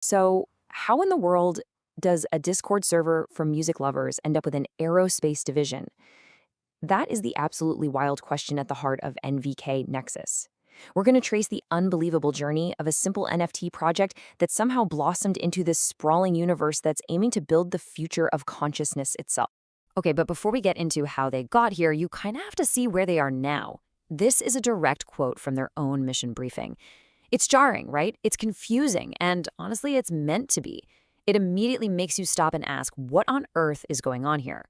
So, how in the world does a Discord server for music lovers end up with an aerospace division? That is the absolutely wild question at the heart of NVK Nexus. We're going to trace the unbelievable journey of a simple NFT project that somehow blossomed into this sprawling universe that's aiming to build the future of consciousness itself. Okay, but before we get into how they got here, you kind of have to see where they are now. This is a direct quote from their own mission briefing. It's jarring, right? It's confusing, and honestly, it's meant to be. It immediately makes you stop and ask, what on earth is going on here?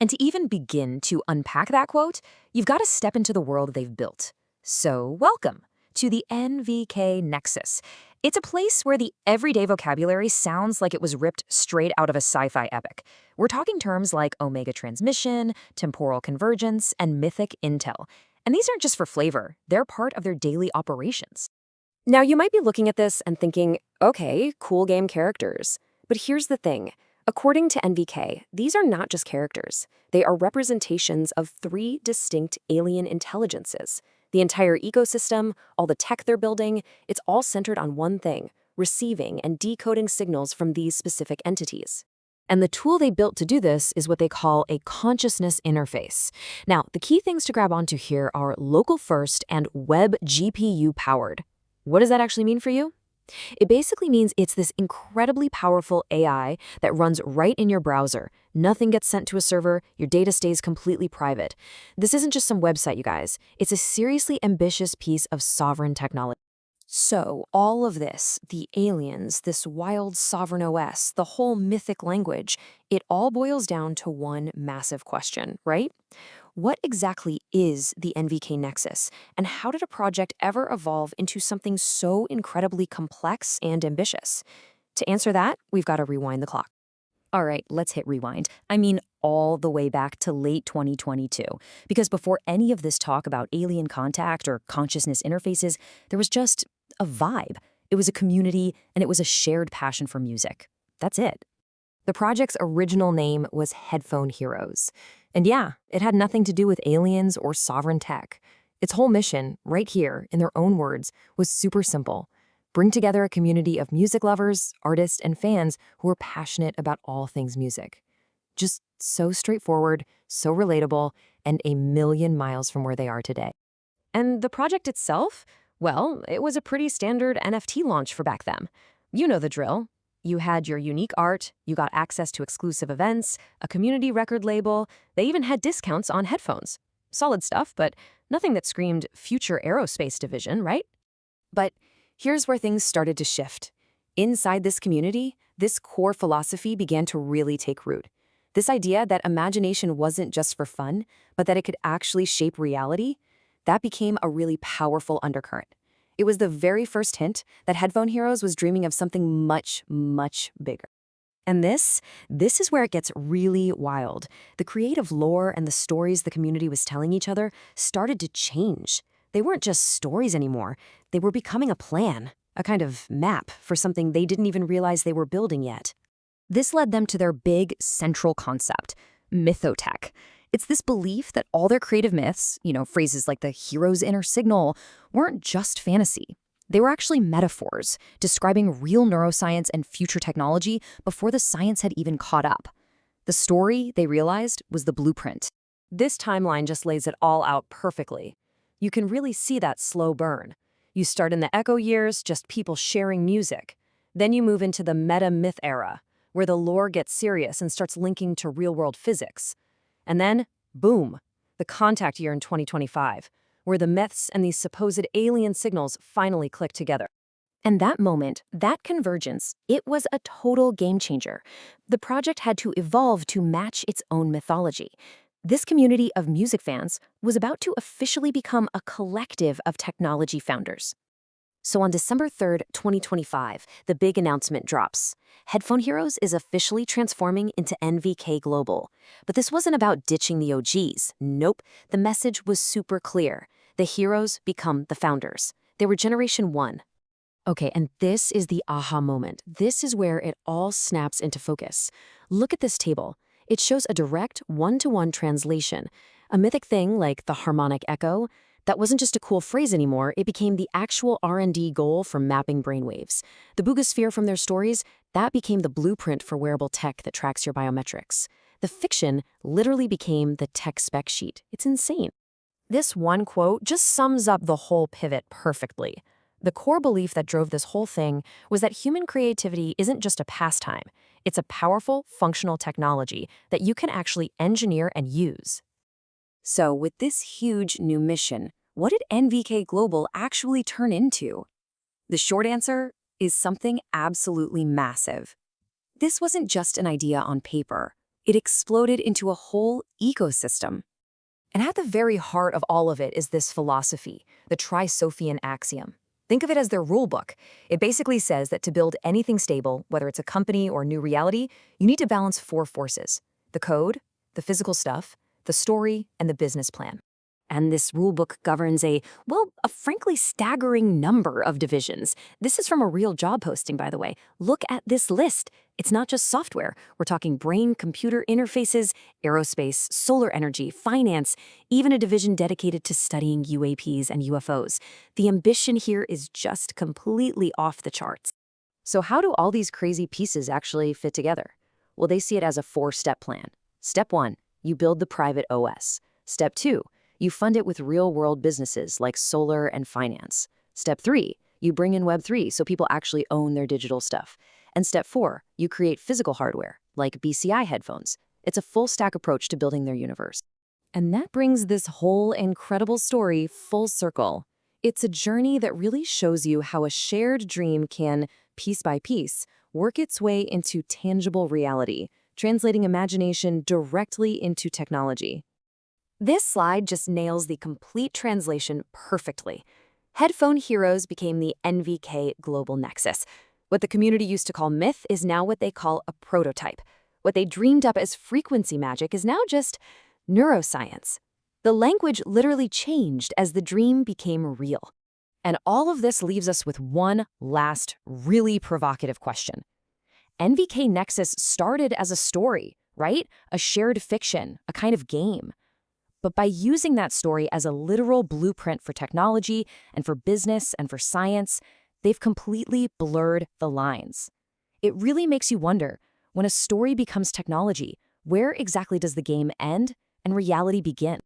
And to even begin to unpack that quote, you've got to step into the world they've built. So, welcome to the NVK Nexus. It's a place where the everyday vocabulary sounds like it was ripped straight out of a sci-fi epic. We're talking terms like omega transmission, temporal convergence, and mythic intel. And these aren't just for flavor, they're part of their daily operations. Now, you might be looking at this and thinking, okay, cool game characters. But here's the thing. According to NVK, these are not just characters. They are representations of three distinct alien intelligences. The entire ecosystem, all the tech they're building, it's all centered on one thing, receiving and decoding signals from these specific entities. And the tool they built to do this is what they call a consciousness interface. Now, the key things to grab onto here are local first and web GPU powered. What does that actually mean for you? It basically means it's this incredibly powerful AI that runs right in your browser. Nothing gets sent to a server, your data stays completely private. This isn't just some website, you guys. It's a seriously ambitious piece of sovereign technology. So, all of this, the aliens, this wild sovereign OS, the whole mythic language, it all boils down to one massive question, right? What exactly is the NVK Nexus, and how did a project ever evolve into something so incredibly complex and ambitious? To answer that, we've got to rewind the clock. All right, let's hit rewind. I mean, all the way back to late 2022. Because before any of this talk about alien contact or consciousness interfaces, there was just a vibe. It was a community, and it was a shared passion for music. That's it. The project's original name was Headphone Heroes. And yeah, it had nothing to do with aliens or sovereign tech. Its whole mission, right here, in their own words, was super simple. Bring together a community of music lovers, artists, and fans who are passionate about all things music. Just so straightforward, so relatable, and a million miles from where they are today. And the project itself? Well, it was a pretty standard NFT launch for back then. You know the drill. You had your unique art, you got access to exclusive events, a community record label, they even had discounts on headphones. Solid stuff, but nothing that screamed future aerospace division, right? But here's where things started to shift. Inside this community, this core philosophy began to really take root. This idea that imagination wasn't just for fun, but that it could actually shape reality, that became a really powerful undercurrent. It was the very first hint that Headphone Heroes was dreaming of something much, much bigger. And this is where it gets really wild. The creative lore and the stories the community was telling each other started to change. They weren't just stories anymore. They were becoming a plan, a kind of map for something they didn't even realize they were building yet. This led them to their big central concept, MythoTech. It's this belief that all their creative myths, phrases like the hero's inner signal, weren't just fantasy. They were actually metaphors, describing real neuroscience and future technology before the science had even caught up. The story, they realized, was the blueprint. This timeline just lays it all out perfectly. You can really see that slow burn. You start in the echo years, just people sharing music. Then you move into the meta-myth era, where the lore gets serious and starts linking to real-world physics. And then, boom, the contact year in 2025, where the myths and these supposed alien signals finally click together. And that moment, that convergence, it was a total game changer. The project had to evolve to match its own mythology. This community of music fans was about to officially become a collective of technology founders. So on December 3rd, 2025, the big announcement drops. Headphone Heroes is officially transforming into NVK Global. But this wasn't about ditching the OGs. Nope, the message was super clear. The heroes become the founders. They were Generation 1. Okay, and this is the aha moment. This is where it all snaps into focus. Look at this table. It shows a direct one-to-one translation. A mythic thing like the harmonic echo, That wasn't just a cool phrase anymore, it became the actual R&D goal for mapping brainwaves. The boogosphere from their stories, that became the blueprint for wearable tech that tracks your biometrics. The fiction literally became the tech spec sheet. It's insane. This one quote just sums up the whole pivot perfectly. The core belief that drove this whole thing was that human creativity isn't just a pastime. It's a powerful, functional technology that you can actually engineer and use. So, with this huge new mission, what did NVK Global actually turn into? The short answer is something absolutely massive. This wasn't just an idea on paper. It exploded into a whole ecosystem. And at the very heart of all of it is this philosophy, the Tri-Sophian axiom. Think of it as their rule book. It basically says that to build anything stable, whether it's a company or new reality, you need to balance 4 forces: the code, the physical stuff, the story, and the business plan. And this rulebook governs a frankly staggering number of divisions. This is from a real job posting, by the way. Look at this list. It's not just software. We're talking brain-computer interfaces, aerospace, solar energy, finance, even a division dedicated to studying UAPs and UFOs. The ambition here is just completely off the charts. So how do all these crazy pieces actually fit together? Well, they see it as a 4-step plan. Step 1, you build the private OS. Step 2, you fund it with real-world businesses like solar and finance. Step 3, you bring in Web3 so people actually own their digital stuff. And step 4, you create physical hardware, like BCI headphones. It's a full-stack approach to building their universe. And that brings this whole incredible story full circle. It's a journey that really shows you how a shared dream can, piece by piece, work its way into tangible reality, translating imagination directly into technology. This slide just nails the complete translation perfectly. Headphone heroes became the NVK Global Nexus. What the community used to call myth is now what they call a prototype. What they dreamed up as frequency magic is now just neuroscience. The language literally changed as the dream became real. And all of this leaves us with one last, really provocative question. NVK Nexus started as a story, right? A shared fiction, a kind of game. But by using that story as a literal blueprint for technology and for business and for science, they've completely blurred the lines. It really makes you wonder, when a story becomes technology, where exactly does the game end and reality begin?